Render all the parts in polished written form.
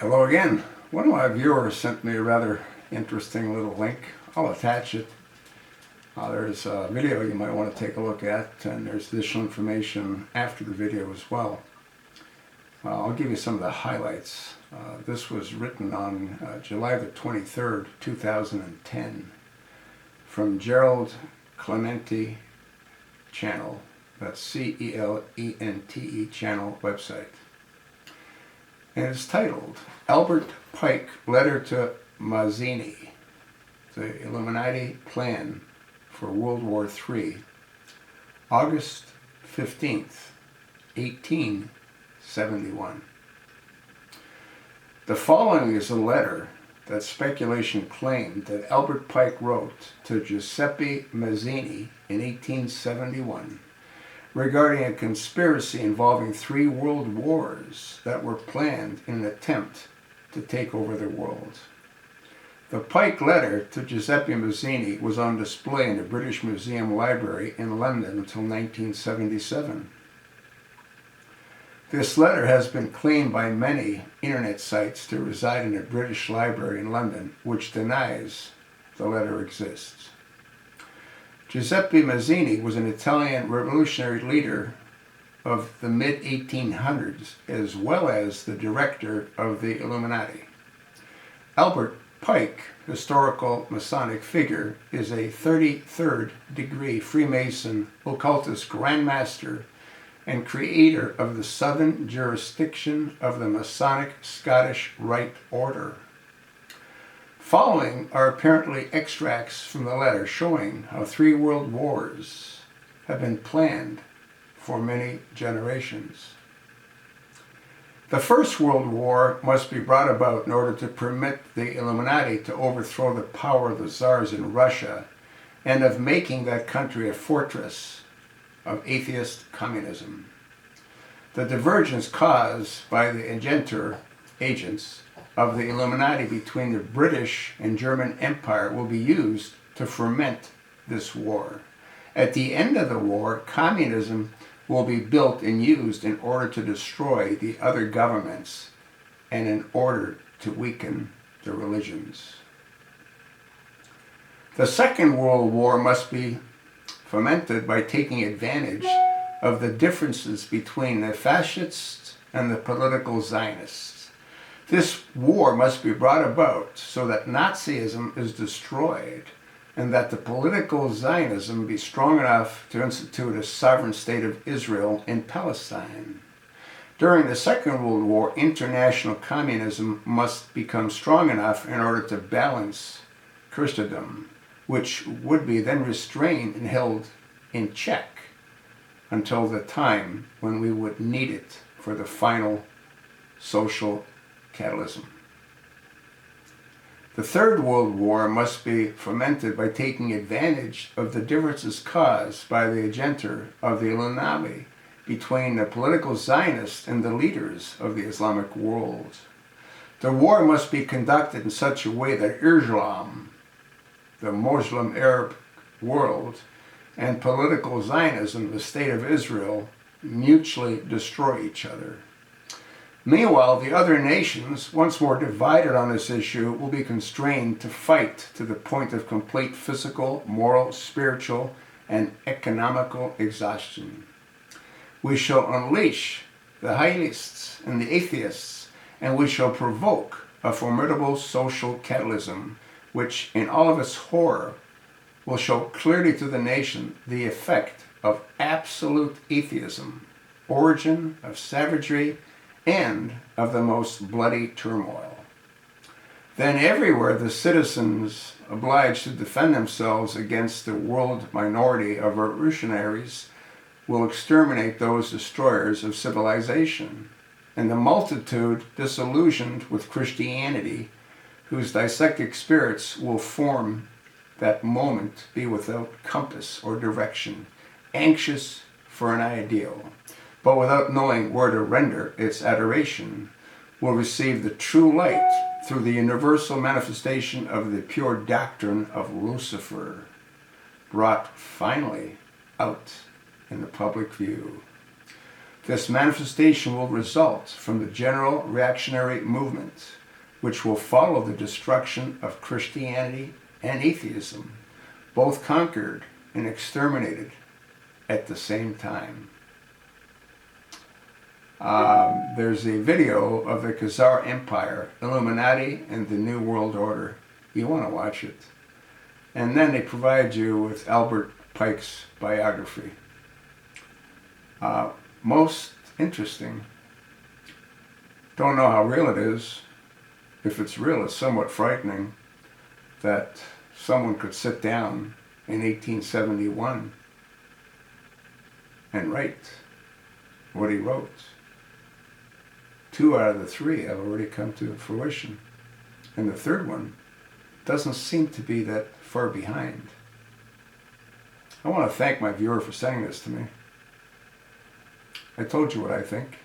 Hello again. One of my viewers sent me a rather interesting little link. I'll attach it. There's a video you might want to take a look at, and there's additional information after the video as well. I'll give you some of the highlights. This was written on July the 23rd, 2010 from Gerald Clemente channel. That's C-E-L-E-N-T-E channel website. And it's titled, Albert Pike Letter to Mazzini, the Illuminati Plan for World War III, August 15th, 1871. The following is a letter that speculation claimed that Albert Pike wrote to Giuseppe Mazzini in 1871 regarding a conspiracy involving 3 world wars that were planned in an attempt to take over the world. The Pike letter to Giuseppe Mazzini was on display in the British Museum Library in London until 1977. This letter has been claimed by many internet sites to reside in a British library in London, which denies the letter exists. Giuseppe Mazzini was an Italian revolutionary leader of the mid-1800s, as well as the director of the Illuminati. Albert Pike, historical Masonic figure, is a 33rd degree Freemason occultist Grandmaster and creator of the Southern jurisdiction of the Masonic Scottish Rite Order. Following are apparently extracts from the letter showing how 3 world wars have been planned for many generations. The First World War must be brought about in order to permit the Illuminati to overthrow the power of the Tsars in Russia and of making that country a fortress of atheist communism. The divergence caused by the agents of the Illuminati between the British and German Empire will be used to ferment this war. At the end of the war, communism will be built and used in order to destroy the other governments and in order to weaken the religions. The Second World War must be fomented by taking advantage of the differences between the fascists and the political Zionists. This war must be brought about so that Nazism is destroyed and that the political Zionism be strong enough to institute a sovereign state of Israel in Palestine. During the Second World War, international communism must become strong enough in order to balance Christendom, which would be then restrained and held in check until the time when we would need it for the final social catalysm. The Third World War must be fomented by taking advantage of the differences caused by the agenda of the Illuminati between the political Zionists and the leaders of the Islamic world. The war must be conducted in such a way that Islam, the Muslim Arab world, and political Zionism, the State of Israel, mutually destroy each other. Meanwhile, the other nations, once more divided on this issue, will be constrained to fight to the point of complete physical, moral, spiritual, and economical exhaustion. We shall unleash the nihilists and the atheists, and we shall provoke a formidable social catalysm, which, in all of its horror, will show clearly to the nation the effect of absolute atheism, origin of savagery, and of the most bloody turmoil. Then everywhere the citizens obliged to defend themselves against the world minority of revolutionaries will exterminate those destroyers of civilization, and the multitude disillusioned with Christianity, whose dissected spirits will form that moment be without compass or direction, anxious for an ideal, but without knowing where to render its adoration, will receive the true light through the universal manifestation of the pure doctrine of Lucifer, brought finally out in the public view. This manifestation will result from the general reactionary movement, which will follow the destruction of Christianity and atheism, both conquered and exterminated at the same time. There's a video of the Khazar Empire, Illuminati, and the New World Order. You want to watch it. And then they provide you with Albert Pike's biography. Most interesting. Don't know how real it is. If it's real, it's somewhat frightening that someone could sit down in 1871 and write what he wrote. 2 out of the 3 have already come to fruition. And the third one doesn't seem to be that far behind. I want to thank my viewer for sending this to me. I told you what I think.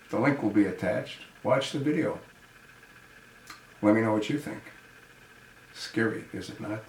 The link will be attached. Watch the video. Let me know what you think. Scary, is it not?